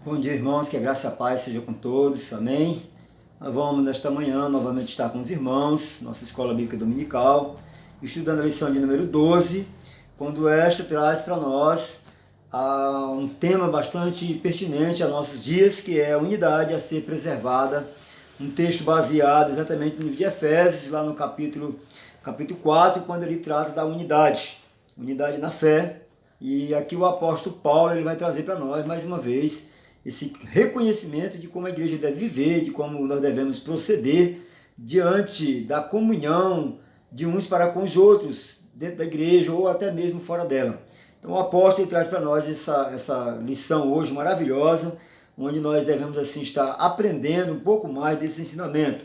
Bom dia, irmãos, que a graça e a paz seja com todos, amém? Nós vamos nesta manhã novamente estar com os irmãos, nossa escola bíblica dominical, estudando a lição de número 12, quando esta traz para nós um tema bastante pertinente a nossos dias, que é a unidade a ser preservada, um texto baseado exatamente no livro de Efésios, lá no capítulo 4, quando ele trata da unidade na fé. E aqui o apóstolo Paulo ele vai trazer para nós, mais uma vez, esse reconhecimento de como a igreja deve viver, de como nós devemos proceder diante da comunhão de uns para com os outros, dentro da igreja ou até mesmo fora dela. Então o apóstolo traz para nós essa lição hoje maravilhosa, onde nós devemos assim estar aprendendo um pouco mais desse ensinamento.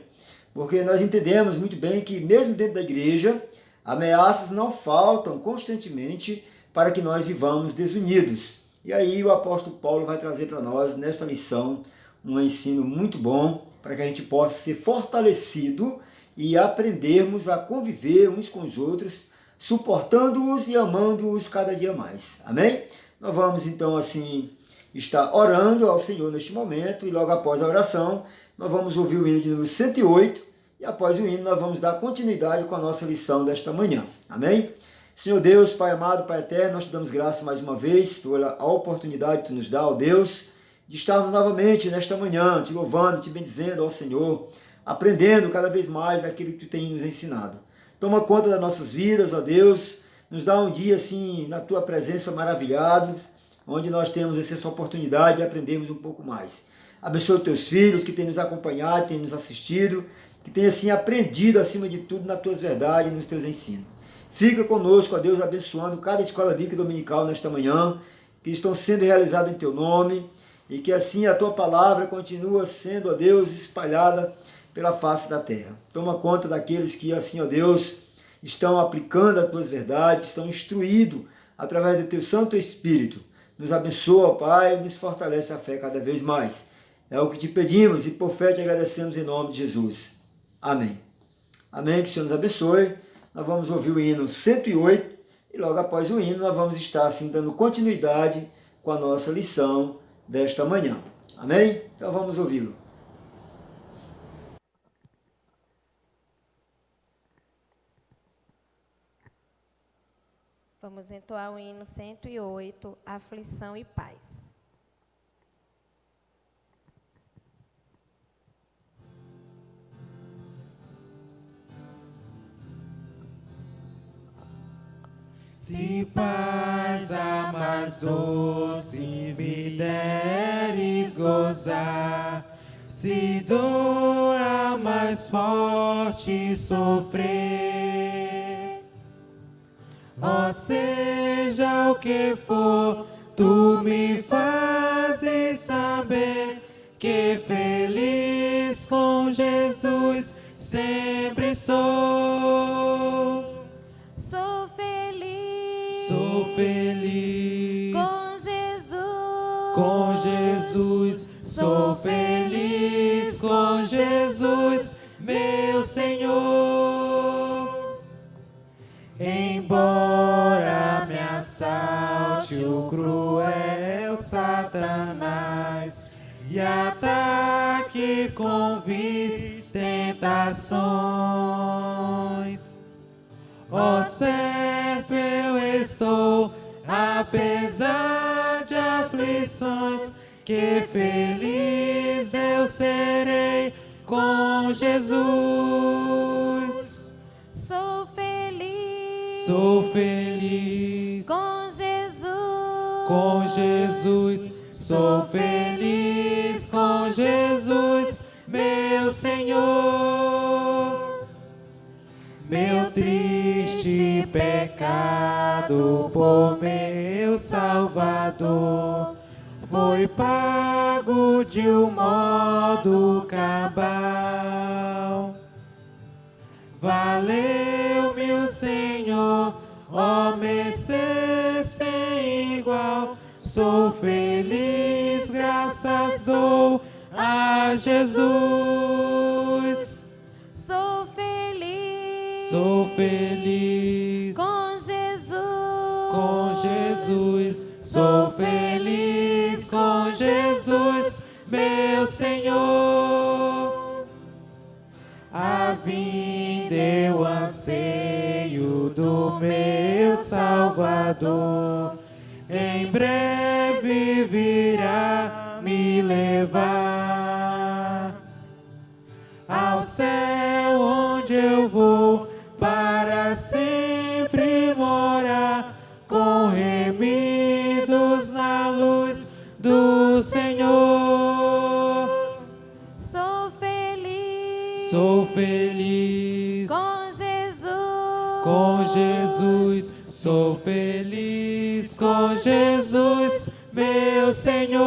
Porque nós entendemos muito bem que mesmo dentro da igreja, ameaças não faltam constantemente para que nós vivamos desunidos. E aí o apóstolo Paulo vai trazer para nós, nesta lição, um ensino muito bom, para que a gente possa ser fortalecido e aprendermos a conviver uns com os outros, suportando-os e amando-os cada dia mais. Amém? Nós vamos então assim estar orando ao Senhor neste momento, e logo após a oração, nós vamos ouvir o hino de número 108, e após o hino nós vamos dar continuidade com a nossa lição desta manhã. Amém? Senhor Deus, Pai amado, Pai eterno, nós te damos graça mais uma vez pela oportunidade que tu nos dá, ó Deus, de estarmos novamente nesta manhã, te louvando, te bendizendo, ó Senhor, aprendendo cada vez mais daquilo que tu tem nos ensinado. Toma conta das nossas vidas, ó Deus, nos dá um dia assim, na tua presença maravilhados, onde nós temos essa oportunidade de aprendermos um pouco mais. Abençoa os teus filhos que têm nos acompanhado, têm nos assistido, que têm assim aprendido acima de tudo nas tuas verdades e nos teus ensinos. Fica conosco, ó Deus, abençoando cada escola bíblica dominical nesta manhã, que estão sendo realizadas em teu nome, e que assim a tua palavra continua sendo, ó Deus, espalhada pela face da terra. Toma conta daqueles que assim, ó Deus, estão aplicando as tuas verdades, que estão instruídos através do teu Santo Espírito. Nos abençoa, Pai, e nos fortalece a fé cada vez mais. É o que te pedimos e por fé te agradecemos em nome de Jesus. Amém. Amém, que o Senhor nos abençoe. Nós vamos ouvir o hino 108 e logo após o hino nós vamos estar assim dando continuidade com a nossa lição desta manhã. Amém? Então vamos ouvi-lo. Vamos entoar o hino 108, Aflição e Paz. Se paz a mais doce me deres gozar, se dor a mais forte sofrer, ó seja o que for, tu me fazes saber que feliz com Jesus sempre sou. Sou feliz com Jesus, sou feliz com Jesus, meu Senhor. Embora me assalte o cruel Satanás e ataque com vis tentações, ó certo eu estou, apesar de aflições, que feliz eu serei com Jesus. Sou feliz com Jesus, sou feliz com Jesus, meu Senhor. Meu triste pecado por meu Salvador foi pago de um modo cabal. Valeu-me o Senhor, ó mercê sem igual. Sou feliz, graças dou a Jesus. Sou feliz com Jesus, sou feliz com Jesus, meu Salvador, em breve virá me levar ao céu onde eu vou para sempre morar, com remidos na luz do Senhor. Sou feliz com Jesus, sou feliz com Jesus, meu Senhor.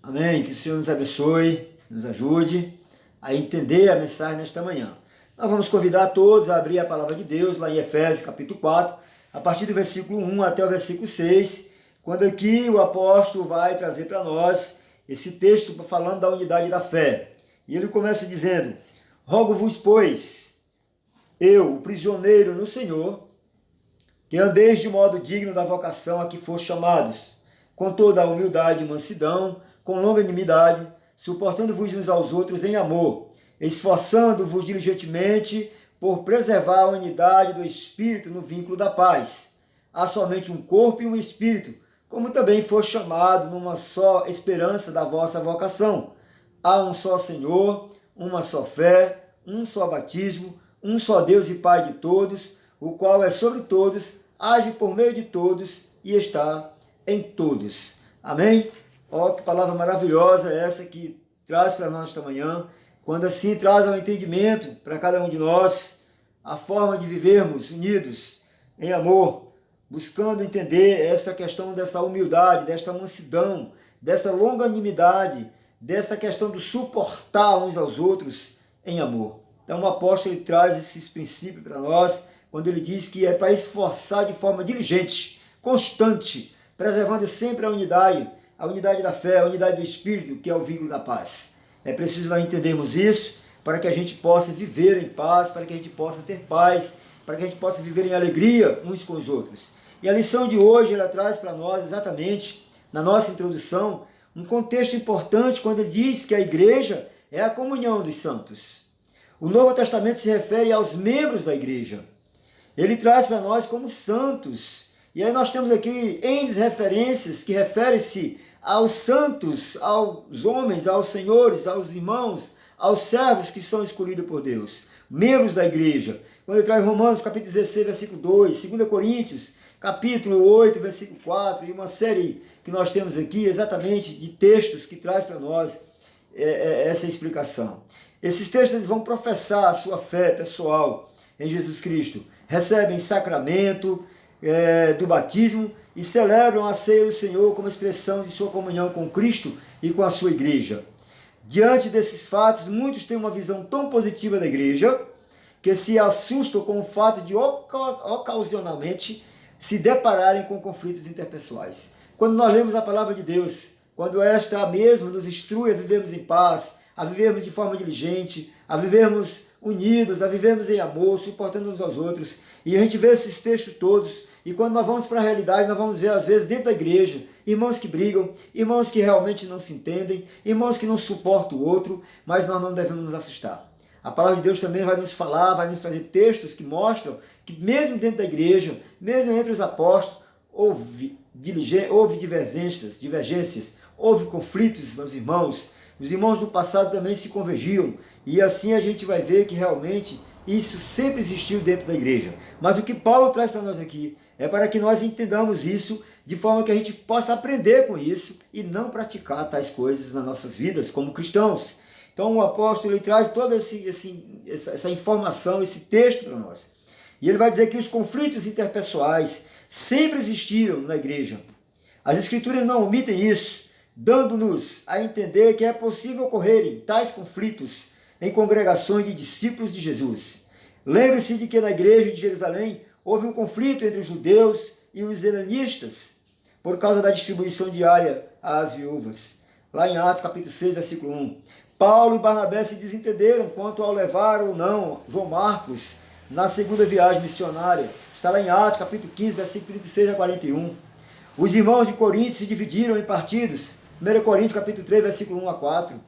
Amém. Que o Senhor nos abençoe, nos ajude a entender a mensagem nesta manhã. Nós vamos convidar todos a abrir a palavra de Deus lá em Efésios capítulo 4, a partir do versículo 1 até o versículo 6, quando aqui o apóstolo vai trazer para nós esse texto falando da unidade da fé. E ele começa dizendo: rogo-vos, pois, eu, o prisioneiro no Senhor, que andeis de modo digno da vocação a que foste chamados, com toda a humildade e mansidão, com longanimidade, suportando-vos uns aos outros em amor, esforçando-vos diligentemente por preservar a unidade do Espírito no vínculo da paz. Há somente um corpo e um Espírito, como também foi chamado numa só esperança da vossa vocação. Há um só Senhor, uma só fé, um só batismo, um só Deus e Pai de todos, o qual é sobre todos, age por meio de todos e está em todos. Amém? Ó, que palavra maravilhosa essa que traz para nós esta manhã, quando assim traz ao entendimento para cada um de nós a forma de vivermos unidos em amor, buscando entender essa questão dessa humildade, desta mansidão, dessa longanimidade, dessa questão do suportar uns aos outros em amor. Então o apóstolo ele traz esses princípios para nós, quando ele diz que é para esforçar de forma diligente, constante, preservando sempre a unidade da fé, a unidade do Espírito, que é o vínculo da paz. É preciso nós entendermos isso para que a gente possa viver em paz, para que a gente possa ter paz, para que a gente possa viver em alegria uns com os outros. E a lição de hoje, ela traz para nós exatamente, na nossa introdução, um contexto importante quando ele diz que a igreja é a comunhão dos santos. O Novo Testamento se refere aos membros da igreja. Ele traz para nós como santos. E aí nós temos aqui N referências que referem-se aos santos, aos homens, aos senhores, aos irmãos, aos servos que são escolhidos por Deus. Membros da igreja. Quando ele traz Romanos capítulo 16, versículo 2, 2 Coríntios, capítulo 8, versículo 4, e uma série que nós temos aqui exatamente de textos que traz para nós essa explicação. Esses textos eles vão professar a sua fé pessoal em Jesus Cristo, recebem sacramento do batismo e celebram a ceia do Senhor como expressão de sua comunhão com Cristo e com a sua igreja. Diante desses fatos, muitos têm uma visão tão positiva da igreja que se assustam com o fato de ocasionalmente se depararem com conflitos interpessoais. Quando nós lemos a palavra de Deus, quando esta mesmo nos instrui a vivermos em paz, a vivermos de forma diligente, a vivermos unidos, a vivermos em amor, suportando uns aos outros, e a gente vê esses textos todos, e quando nós vamos para a realidade, nós vamos ver às vezes dentro da igreja, irmãos que brigam, irmãos que realmente não se entendem, irmãos que não suportam o outro, mas nós não devemos nos assustar. A palavra de Deus também vai nos falar, vai nos trazer textos que mostram que mesmo dentro da igreja, mesmo entre os apóstolos, houve divergências, houve conflitos nos irmãos. Os irmãos do passado também se convergiam. E assim a gente vai ver que realmente isso sempre existiu dentro da igreja. Mas o que Paulo traz para nós aqui é para que nós entendamos isso de forma que a gente possa aprender com isso e não praticar tais coisas nas nossas vidas como cristãos. Então o apóstolo ele traz toda essa informação, esse texto para nós. E ele vai dizer que os conflitos interpessoais sempre existiram na igreja. As escrituras não omitem isso, dando-nos a entender que é possível ocorrerem tais conflitos em congregações de discípulos de Jesus. Lembre-se de que na igreja de Jerusalém houve um conflito entre os judeus e os helenistas por causa da distribuição diária às viúvas. Lá em Atos capítulo 6, versículo 1. Paulo e Barnabé se desentenderam quanto ao levar ou não João Marcos na segunda viagem missionária. Está lá em Atos capítulo 15, versículo 36 a 41. Os irmãos de Corinto se dividiram em partidos. 1 Coríntios capítulo 3, versículo 1 a 4.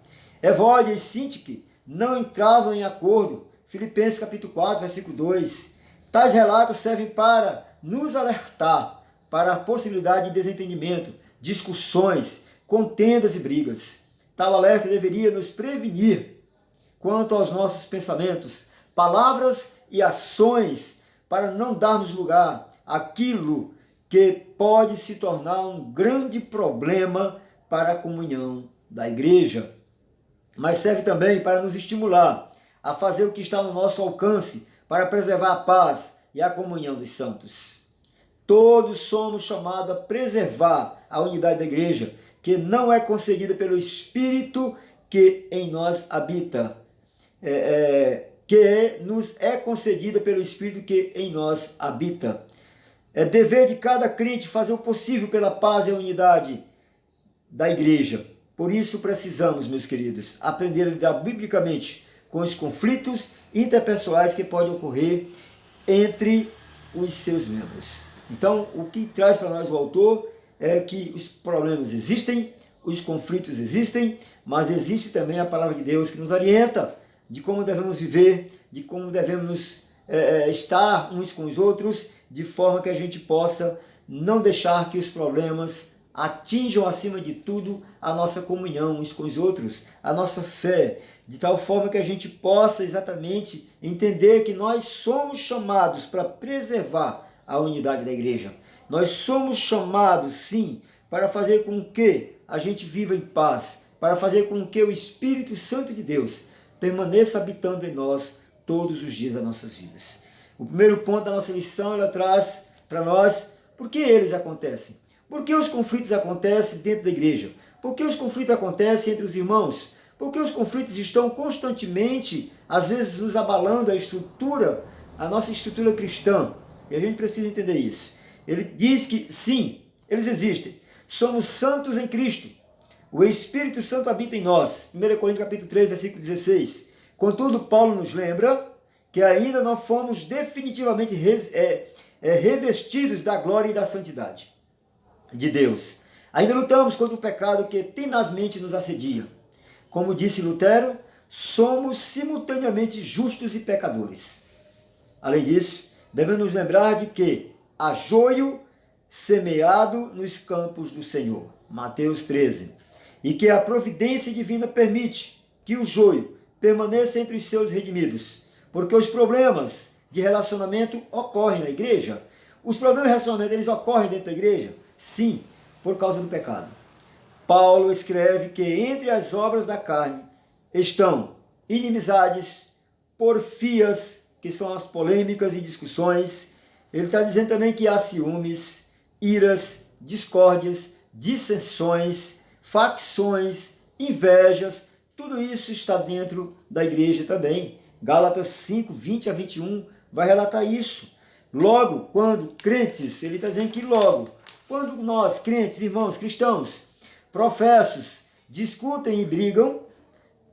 Evódia e Sintique não entravam em acordo. Filipenses capítulo 4, versículo 2. Tais relatos servem para nos alertar para a possibilidade de desentendimento, discussões, contendas e brigas. Tal alerta deveria nos prevenir quanto aos nossos pensamentos, palavras e ações, para não darmos lugar àquilo que pode se tornar um grande problema para a comunhão da igreja. Mas serve também para nos estimular a fazer o que está no nosso alcance para preservar a paz e a comunhão dos santos. Todos somos chamados a preservar a unidade da igreja, que não é concedida pelo Espírito que em nós habita, que nos é concedida pelo Espírito que em nós habita. É dever de cada crente fazer o possível pela paz e a unidade da igreja. Por isso precisamos, meus queridos, aprender a lidar biblicamente com os conflitos interpessoais que podem ocorrer entre os seus membros. Então, o que traz para nós o autor é que os problemas existem, os conflitos existem, mas existe também a palavra de Deus que nos orienta de como devemos viver, de como devemos estar uns com os outros, de forma que a gente possa não deixar que os problemas atinjam acima de tudo a nossa comunhão uns com os outros, a nossa fé, de tal forma que a gente possa exatamente entender que nós somos chamados para preservar a unidade da igreja. Nós somos chamados, sim, para fazer com que a gente viva em paz, para fazer com que o Espírito Santo de Deus permaneça habitando em nós todos os dias das nossas vidas. O primeiro ponto da nossa lição, ela traz para nós por que eles acontecem. Por que os conflitos acontecem dentro da igreja? Por que os conflitos acontecem entre os irmãos? Por que os conflitos estão constantemente, às vezes, nos abalando a nossa estrutura cristã? E a gente precisa entender isso. Ele diz que, sim, eles existem. Somos santos em Cristo. O Espírito Santo habita em nós. 1 Coríntios capítulo 3, versículo 16. Contudo, Paulo nos lembra que ainda não fomos definitivamente revestidos da glória e da santidade de Deus. Ainda lutamos contra o pecado que tenazmente nos assedia. Como disse Lutero, somos simultaneamente justos e pecadores. Além disso, devemos nos lembrar de que há joio semeado nos campos do Senhor. Mateus 13. E que a providência divina permite que o joio permaneça entre os seus redimidos. Porque os problemas de relacionamento ocorrem na igreja. Os problemas de relacionamento, eles ocorrem dentro da igreja? Sim, por causa do pecado. Paulo escreve que entre as obras da carne estão inimizades, porfias, que são as polêmicas e discussões. Ele está dizendo também que há ciúmes, iras, discórdias, dissensões, facções, invejas. Tudo isso está dentro da igreja também. Gálatas 5, 20 a 21 vai relatar isso. Logo, quando crentes, ele está dizendo que logo, quando nós, crentes, irmãos, cristãos, professos, discutem e brigam,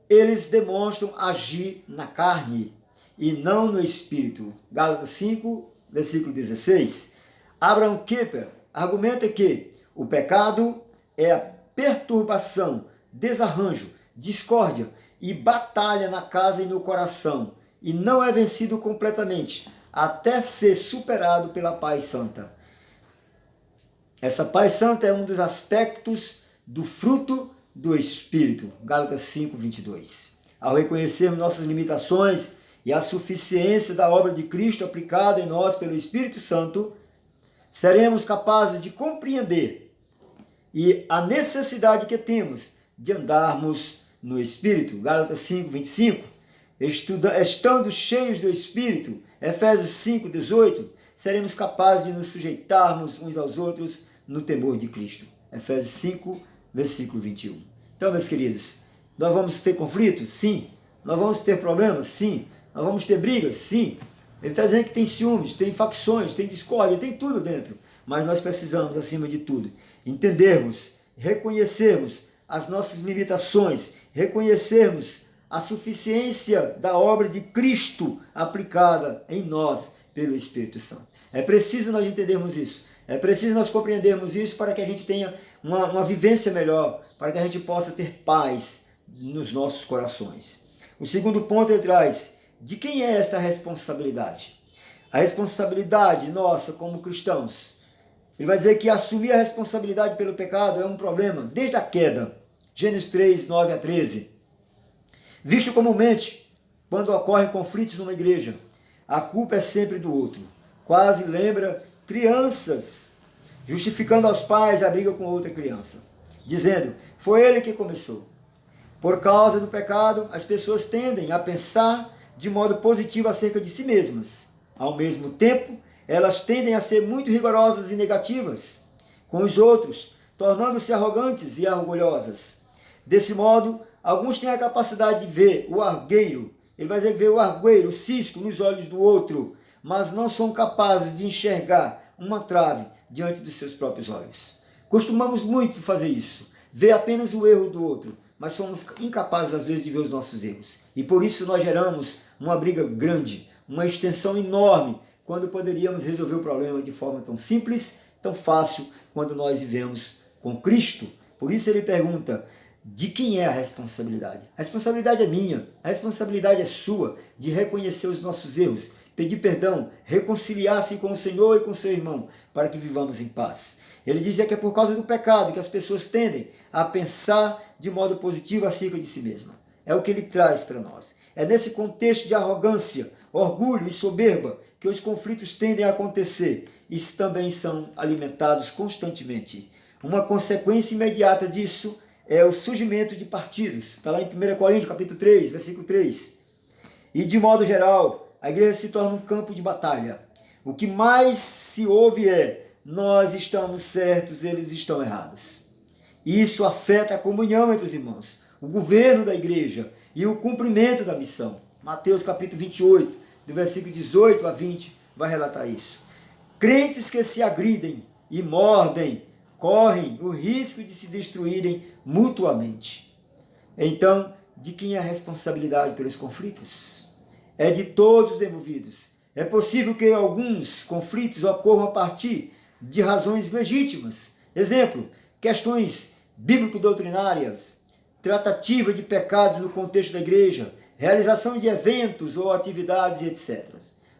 eles demonstram agir na carne e não no espírito. Gálatas 5, versículo 16. Abraham Kuyper argumenta que o pecado é a perturbação, desarranjo, discórdia e batalha na casa e no coração, e não é vencido completamente, até ser superado pela paz santa. Essa paz santa é um dos aspectos do fruto do Espírito. Gálatas 5, 22. Ao reconhecermos nossas limitações e a suficiência da obra de Cristo aplicada em nós pelo Espírito Santo, seremos capazes de compreender e a necessidade que temos de andarmos no Espírito. Gálatas 5, 25. Estando cheios do Espírito, Efésios 5, 18, seremos capazes de nos sujeitarmos uns aos outros no temor de Cristo. Efésios 5, versículo 21. Então, meus queridos, nós vamos ter conflitos? Sim. Nós vamos ter problemas? Sim. Nós vamos ter brigas? Sim. Ele está dizendo que tem ciúmes, tem facções, tem discórdia, tem tudo dentro. Mas nós precisamos, acima de tudo, entendermos, reconhecermos as nossas limitações, reconhecermos a suficiência da obra de Cristo aplicada em nós pelo Espírito Santo. É preciso nós entendermos isso. É preciso nós compreendermos isso para que a gente tenha uma vivência melhor, para que a gente possa ter paz nos nossos corações. O segundo ponto ele traz: de quem é esta responsabilidade? A responsabilidade nossa como cristãos. Ele vai dizer que assumir a responsabilidade pelo pecado é um problema desde a queda. Gênesis 3, 9 a 13. Visto comumente, quando ocorrem conflitos numa igreja, a culpa é sempre do outro. Quase lembra crianças justificando aos pais a briga com outra criança, dizendo: foi ele que começou. Por causa do pecado, as pessoas tendem a pensar de modo positivo acerca de si mesmas. Ao mesmo tempo, elas tendem a ser muito rigorosas e negativas com os outros, tornando-se arrogantes e orgulhosas. Desse modo, alguns têm a capacidade de ver o argueiro, ele vai dizer ver o argueiro, o cisco nos olhos do outro, mas não são capazes de enxergar uma trave diante dos seus próprios olhos. Costumamos muito fazer isso, ver apenas o erro do outro, mas somos incapazes às vezes de ver os nossos erros. E por isso nós geramos uma briga grande, uma extensão enorme, quando poderíamos resolver o problema de forma tão simples, tão fácil, quando nós vivemos com Cristo. Por isso ele pergunta: de quem é a responsabilidade? A responsabilidade é minha, a responsabilidade é sua, de reconhecer os nossos erros, pedir perdão, reconciliar-se com o Senhor e com o seu irmão, para que vivamos em paz. Ele dizia que é por causa do pecado que as pessoas tendem a pensar de modo positivo acerca de si mesma. É o que ele traz para nós. É nesse contexto de arrogância, orgulho e soberba que os conflitos tendem a acontecer e também são alimentados constantemente. Uma consequência imediata disso é o surgimento de partidos. Está lá em 1 Coríntios, capítulo 3, versículo 3. E de modo geral, a igreja se torna um campo de batalha. O que mais se ouve é: nós estamos certos, eles estão errados. Isso afeta a comunhão entre os irmãos, o governo da igreja e o cumprimento da missão. Mateus capítulo 28, do versículo 18 a 20, vai relatar isso. Crentes que se agridem e mordem, correm o risco de se destruírem mutuamente. Então, de quem é a responsabilidade pelos conflitos? É de todos os envolvidos. É possível que alguns conflitos ocorram a partir de razões legítimas. Exemplo, questões bíblico-doutrinárias, tratativa de pecados no contexto da igreja, realização de eventos ou atividades, etc.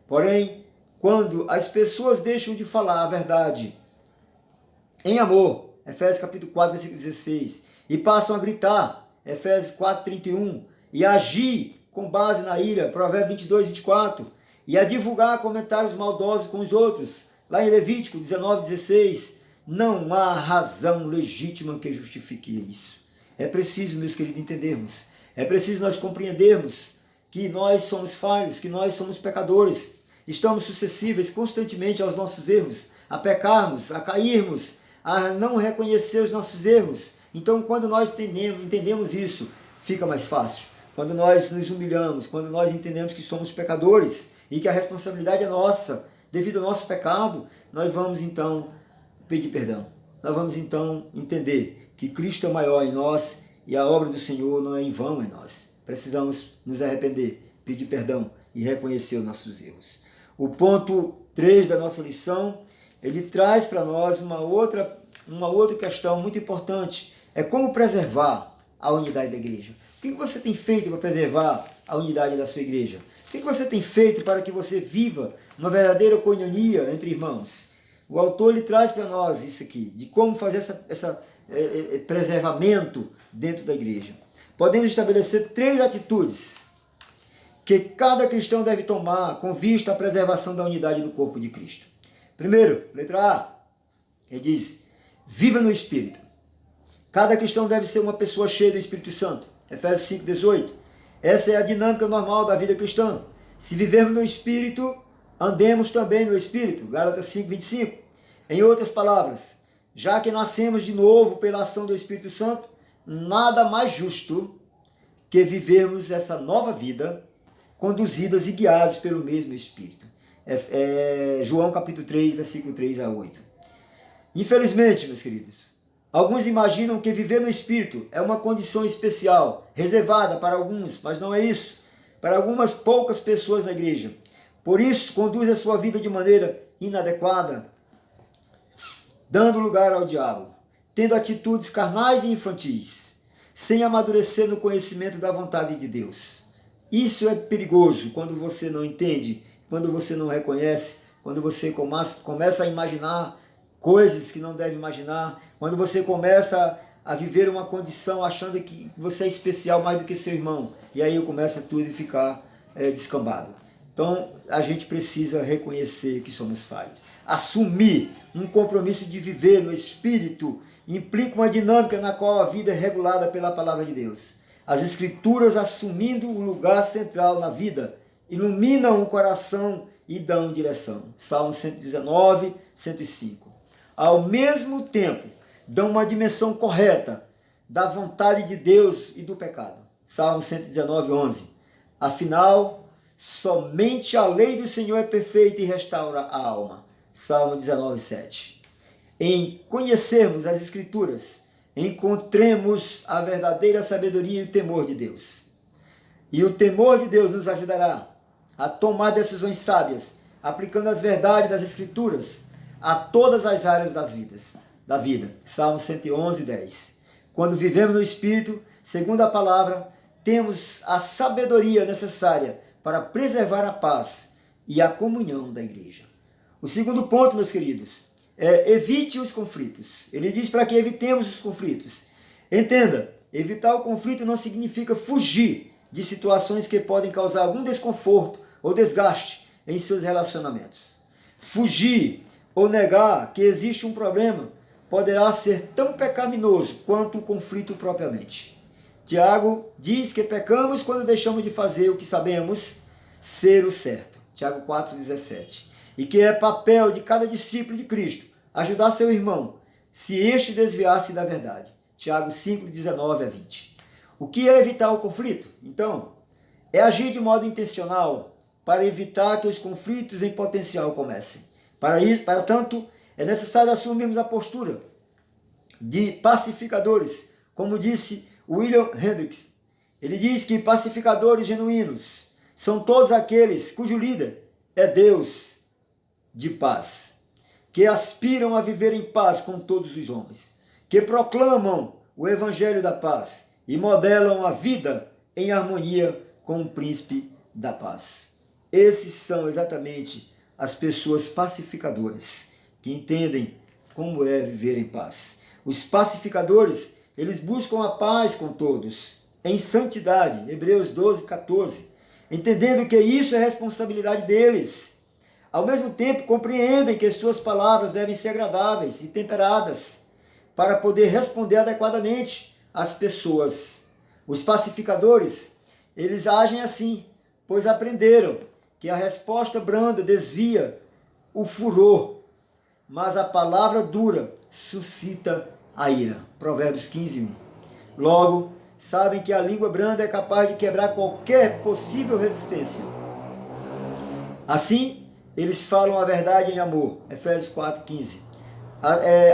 Porém, quando as pessoas deixam de falar a verdade em amor, Efésios capítulo 4, versículo 16, e passam a gritar, Efésios 4, 31, e a agir com base na ira, Provérbios 22, 24, e a divulgar comentários maldosos com os outros, lá em Levítico 19, 16, não há razão legítima que justifique isso. É preciso, meus queridos, entendermos, é preciso nós compreendermos que nós somos falhos, que nós somos pecadores, estamos suscetíveis constantemente aos nossos erros, a pecarmos, a cairmos, a não reconhecer os nossos erros. Então, quando nós entendemos isso, fica mais fácil. Quando nós nos humilhamos, quando nós entendemos que somos pecadores e que a responsabilidade é nossa, devido ao nosso pecado, nós vamos então pedir perdão. Nós vamos então entender que Cristo é maior em nós e a obra do Senhor não é em vão em nós. Precisamos nos arrepender, pedir perdão e reconhecer os nossos erros. O ponto 3 da nossa lição, ele traz para nós uma outra questão muito importante. É como preservar a unidade da igreja. O que você tem feito para preservar a unidade da sua igreja? O que você tem feito para que você viva uma verdadeira coinonia entre irmãos? O autor ele traz para nós isso aqui, de como fazer esse preservamento dentro da igreja. Podemos estabelecer 3 atitudes que cada cristão deve tomar com vista à preservação da unidade do corpo de Cristo. Primeiro, letra A, ele diz: viva no Espírito. Cada cristão deve ser uma pessoa cheia do Espírito Santo. Efésios 5, 18. Essa é a dinâmica normal da vida cristã. Se vivermos no Espírito, andemos também no Espírito. Gálatas 5, 25. Em outras palavras, já que nascemos de novo pela ação do Espírito Santo, nada mais justo que vivermos essa nova vida conduzidas e guiados pelo mesmo Espírito. João capítulo 3, versículo 3 a 8. Infelizmente, meus queridos, alguns imaginam que viver no Espírito é uma condição especial, reservada para alguns, mas não é isso. Para algumas poucas pessoas na igreja. Por isso, conduz a sua vida de maneira inadequada, dando lugar ao diabo, tendo atitudes carnais e infantis, sem amadurecer no conhecimento da vontade de Deus. Isso é perigoso quando você não entende, quando você não reconhece, quando você começa a imaginar coisas que não deve imaginar, quando você começa a viver uma condição achando que você é especial mais do que seu irmão, e aí começa tudo a ficar descambado. Então a gente precisa reconhecer que somos falhos. Assumir um compromisso de viver no Espírito implica uma dinâmica na qual a vida é regulada pela palavra de Deus. As Escrituras, assumindo o lugar central na vida, iluminam o coração e dão direção. Salmo 119, 105. Ao mesmo tempo, dão uma dimensão correta da vontade de Deus e do pecado. Salmo 119, 11. Afinal, somente a lei do Senhor é perfeita e restaura a alma. Salmo 19, 7. Em conhecermos as Escrituras, encontremos a verdadeira sabedoria e o temor de Deus. E o temor de Deus nos ajudará a tomar decisões sábias, aplicando as verdades das Escrituras a todas as áreas da vida. Salmo 111, 10. Quando vivemos no Espírito, segundo a palavra, temos a sabedoria necessária para preservar a paz e a comunhão da igreja. O segundo ponto, meus queridos, é evite os conflitos. Ele diz para que evitemos os conflitos. Entenda, evitar o conflito não significa fugir de situações que podem causar algum desconforto ou desgaste em seus relacionamentos. Fugir ou negar que existe um problema poderá ser tão pecaminoso quanto o conflito propriamente. Tiago diz que pecamos quando deixamos de fazer o que sabemos ser o certo. Tiago 4,17. E que é papel de cada discípulo de Cristo ajudar seu irmão, se este desviar-se da verdade. Tiago 5,19 a 20. O que é evitar o conflito? Então, é agir de modo intencional para evitar que os conflitos em potencial comecem. Para tanto, é necessário assumirmos a postura de pacificadores, como disse William Hendricks. Ele diz que pacificadores genuínos são todos aqueles cujo líder é Deus de paz, que aspiram a viver em paz com todos os homens, que proclamam o evangelho da paz e modelam a vida em harmonia com o príncipe da paz. Esses são exatamente as pessoas pacificadoras, que entendem como é viver em paz. Os pacificadores, eles buscam a paz com todos, em santidade, Hebreus 12, 14, entendendo que isso é responsabilidade deles. Ao mesmo tempo, compreendem que suas palavras devem ser agradáveis e temperadas para poder responder adequadamente às pessoas. Os pacificadores, eles agem assim, pois aprenderam que a resposta branda desvia o furor, mas a palavra dura suscita a ira. Provérbios 15, 1. Logo, sabem que a língua branda é capaz de quebrar qualquer possível resistência. Assim, eles falam a verdade em amor. Efésios 4, 15.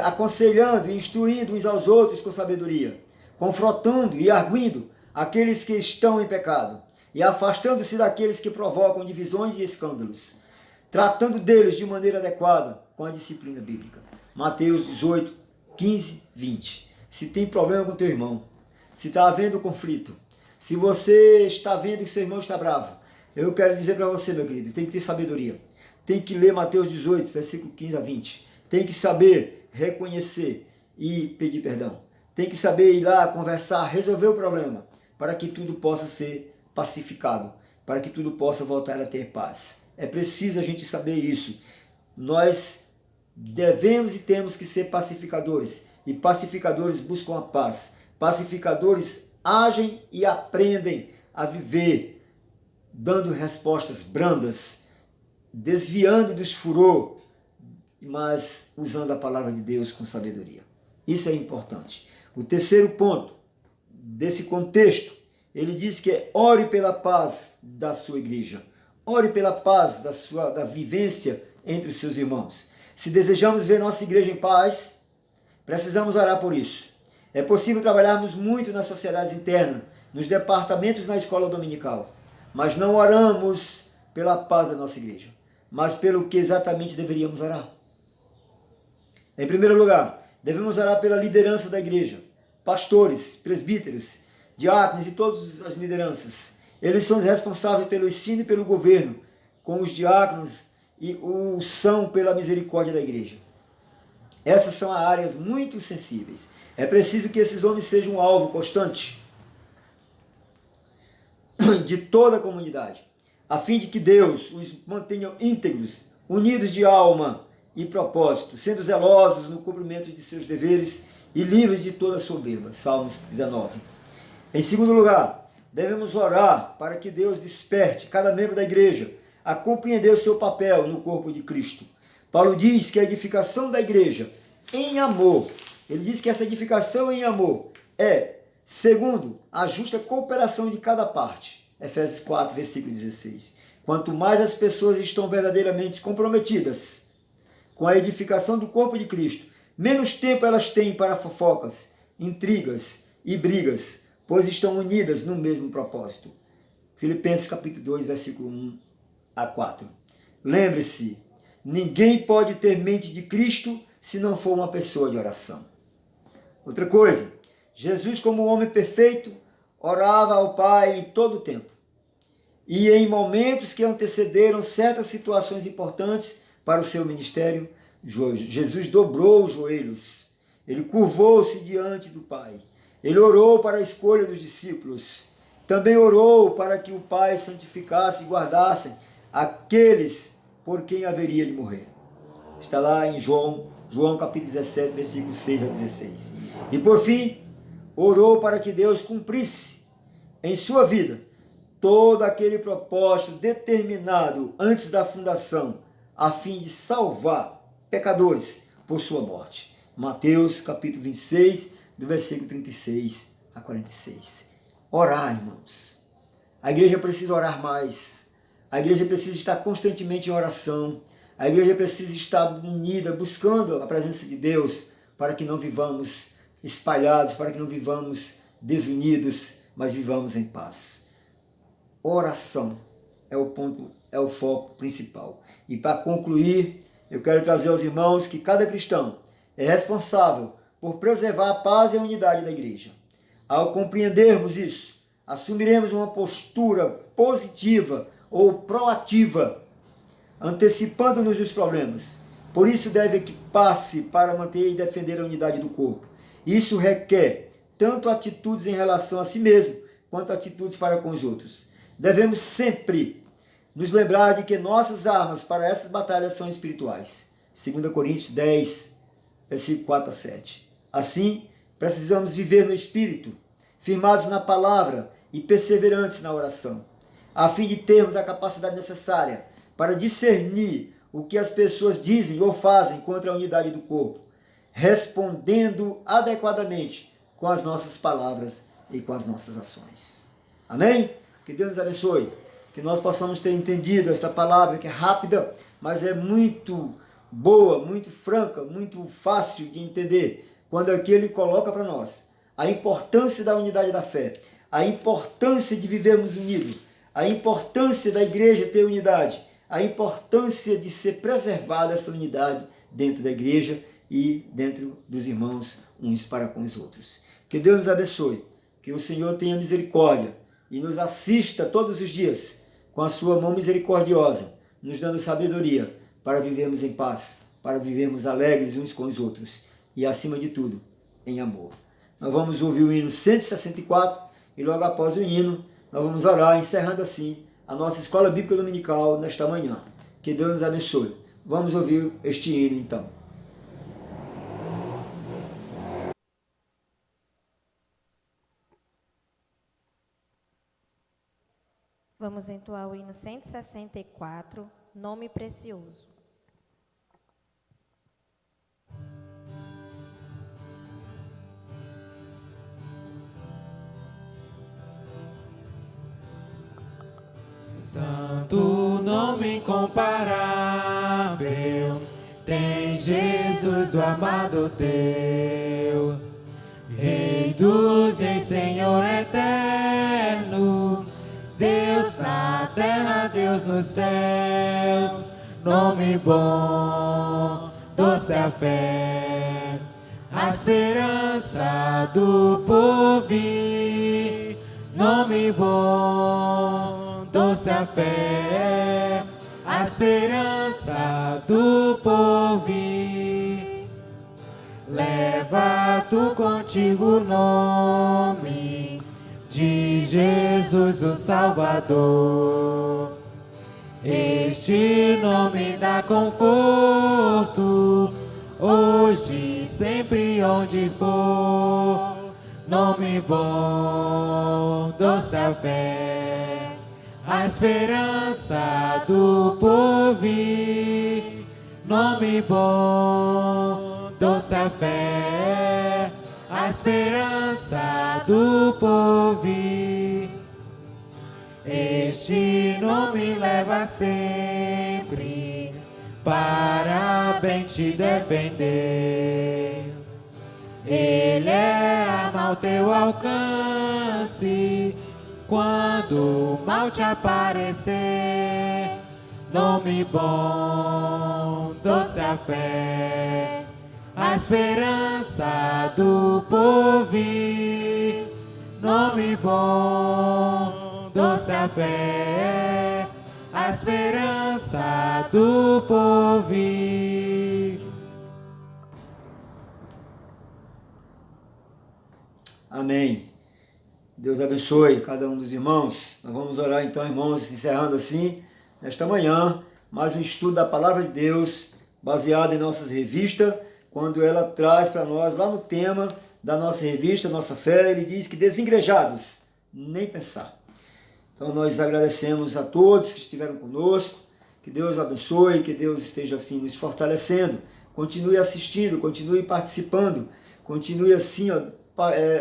Aconselhando e instruindo uns aos outros com sabedoria, confrontando e arguindo aqueles que estão em pecado, e afastando-se daqueles que provocam divisões e escândalos, tratando deles de maneira adequada com a disciplina bíblica. Mateus 18, 15, 20. Se tem problema com teu irmão, se está havendo conflito, se você está vendo que seu irmão está bravo, eu quero dizer para você, meu querido, tem que ter sabedoria. Tem que ler Mateus 18, versículo 15 a 20. Tem que saber reconhecer e pedir perdão. Tem que saber ir lá, conversar, resolver o problema, para que tudo possa ser pacificado, para que tudo possa voltar a ter paz. É preciso a gente saber isso. Nós devemos e temos que ser pacificadores. E pacificadores buscam a paz. Pacificadores agem e aprendem a viver, dando respostas brandas, desviando dos furor, mas usando a palavra de Deus com sabedoria. Isso é importante. O terceiro ponto desse contexto, ele diz que ore pela paz da sua igreja. Ore pela paz da vivência entre os seus irmãos. Se desejamos ver nossa igreja em paz, precisamos orar por isso. É possível trabalharmos muito nas sociedades internas, nos departamentos na escola dominical, mas não oramos pela paz da nossa igreja, mas pelo que exatamente deveríamos orar. Em primeiro lugar, devemos orar pela liderança da igreja, pastores, presbíteros, diáconos e todas as lideranças. Eles são responsáveis pelo ensino e pelo governo, com os diáconos e o são pela misericórdia da igreja. Essas são áreas muito sensíveis. É preciso que esses homens sejam um alvo constante de toda a comunidade, a fim de que Deus os mantenha íntegros, unidos de alma e propósito, sendo zelosos no cumprimento de seus deveres e livres de toda soberba. Salmos 19. Em segundo lugar, devemos orar para que Deus desperte cada membro da igreja a compreender o seu papel no corpo de Cristo. Paulo diz que a edificação da igreja em amor, ele diz que essa edificação em amor é, segundo, a justa cooperação de cada parte. Efésios 4, versículo 16. Quanto mais as pessoas estão verdadeiramente comprometidas com a edificação do corpo de Cristo, menos tempo elas têm para fofocas, intrigas e brigas, pois estão unidas no mesmo propósito. Filipenses capítulo 2, versículo 1 a 4. Lembre-se, ninguém pode ter mente de Cristo se não for uma pessoa de oração. Outra coisa, Jesus, como homem perfeito, orava ao Pai em todo o tempo. E em momentos que antecederam certas situações importantes para o seu ministério, Jesus dobrou os joelhos, ele curvou-se diante do Pai. Ele orou para a escolha dos discípulos. Também orou para que o Pai santificasse e guardasse aqueles por quem haveria de morrer. Está lá em João capítulo 17, versículos 6 a 16. E por fim, orou para que Deus cumprisse em sua vida todo aquele propósito determinado antes da fundação, a fim de salvar pecadores por sua morte. Mateus capítulo 26, do versículo 36 a 46. Orar, irmãos. A igreja precisa orar mais. A igreja precisa estar constantemente em oração. A igreja precisa estar unida, buscando a presença de Deus, para que não vivamos espalhados, para que não vivamos desunidos, mas vivamos em paz. Oração é o ponto, é o foco principal. E para concluir, eu quero trazer aos irmãos que cada cristão é responsável por preservar a paz e a unidade da igreja. Ao compreendermos isso, assumiremos uma postura positiva ou proativa, antecipando-nos dos problemas. Por isso deve equipar-se para manter e defender a unidade do corpo. Isso requer tanto atitudes em relação a si mesmo, quanto atitudes para com os outros. Devemos sempre nos lembrar de que nossas armas para essas batalhas são espirituais. 2 Coríntios 10, versículo 4 a 7. Assim, precisamos viver no Espírito, firmados na palavra e perseverantes na oração, a fim de termos a capacidade necessária para discernir o que as pessoas dizem ou fazem contra a unidade do corpo, respondendo adequadamente com as nossas palavras e com as nossas ações. Amém? Que Deus nos abençoe, que nós possamos ter entendido esta palavra que é rápida, mas é muito boa, muito franca, muito fácil de entender, quando aqui ele coloca para nós a importância da unidade da fé, a importância de vivermos unidos, a importância da igreja ter unidade, a importância de ser preservada essa unidade dentro da igreja e dentro dos irmãos uns para com os outros. Que Deus nos abençoe, que o Senhor tenha misericórdia e nos assista todos os dias com a sua mão misericordiosa, nos dando sabedoria para vivermos em paz, para vivermos alegres uns com os outros e, acima de tudo, em amor. Nós vamos ouvir o hino 164 e logo após o hino nós vamos orar, encerrando assim a nossa Escola Bíblica Dominical nesta manhã. Que Deus nos abençoe. Vamos ouvir este hino então. Vamos entoar o hino 164, Nome Precioso. Santo nome incomparável, tem Jesus o amado teu, Rei dos Reis, Senhor eterno, Deus na terra, Deus nos céus, nome bom, doce a fé, a esperança do porvir. Nome bom, doce a fé, a esperança do porvir. Leva tu contigo o nome de Jesus o Salvador. Este nome dá conforto, hoje, sempre, onde for. Nome bom, doce a fé, a esperança do porvir. Nome bom, doce a fé, a esperança do porvir. Este nome leva sempre para bem te defender. Ele é arma ao teu alcance quando o mal te aparecer. Nome bom, doce a fé, a esperança do porvir. Nome bom, doce a fé, a esperança do porvir. Amém. Deus abençoe cada um dos irmãos. Nós vamos orar então, irmãos, encerrando assim, nesta manhã, mais um estudo da Palavra de Deus, baseado em nossas revistas, quando ela traz para nós, lá no tema da nossa revista, Nossa Fé, ele diz que desigrejados, nem pensar. Então nós agradecemos a todos que estiveram conosco, que Deus abençoe, que Deus esteja assim nos fortalecendo, continue assistindo, continue participando, continue assim,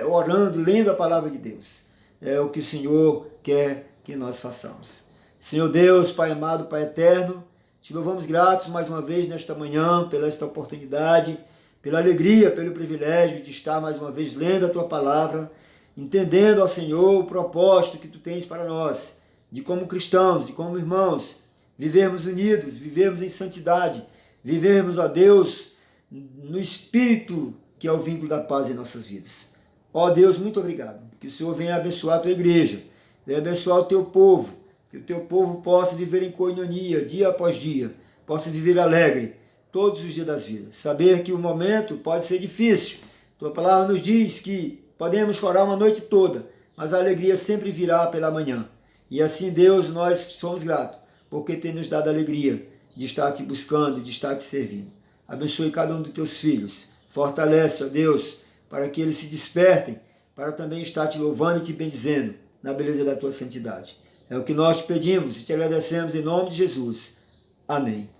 orando, lendo a palavra de Deus. É o que o Senhor quer que nós façamos. Senhor Deus, Pai amado, Pai eterno, te louvamos gratos mais uma vez nesta manhã, pela esta oportunidade, pela alegria, pelo privilégio de estar mais uma vez lendo a Tua palavra, entendendo, ó Senhor, o propósito que Tu tens para nós, de como cristãos, de como irmãos, vivermos unidos, vivermos em santidade, vivermos, ó Deus, no Espírito, que é o vínculo da paz em nossas vidas. Ó Deus, muito obrigado. Que o Senhor venha abençoar a Tua igreja, venha abençoar o Teu povo, que o Teu povo possa viver em coinonia, dia após dia, possa viver alegre, todos os dias das vidas. Saber que o momento pode ser difícil. Tua palavra nos diz que podemos chorar uma noite toda, mas a alegria sempre virá pela manhã. E assim, Deus, nós somos gratos, porque tem nos dado a alegria de estar Te buscando, de estar Te servindo. Abençoe cada um dos Teus filhos. Fortalece, ó Deus, para que eles se despertem, para também estar Te louvando e Te bendizendo na beleza da Tua santidade. É o que nós Te pedimos e Te agradecemos em nome de Jesus. Amém.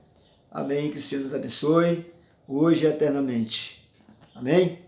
Amém. Que o Senhor nos abençoe, hoje e eternamente. Amém.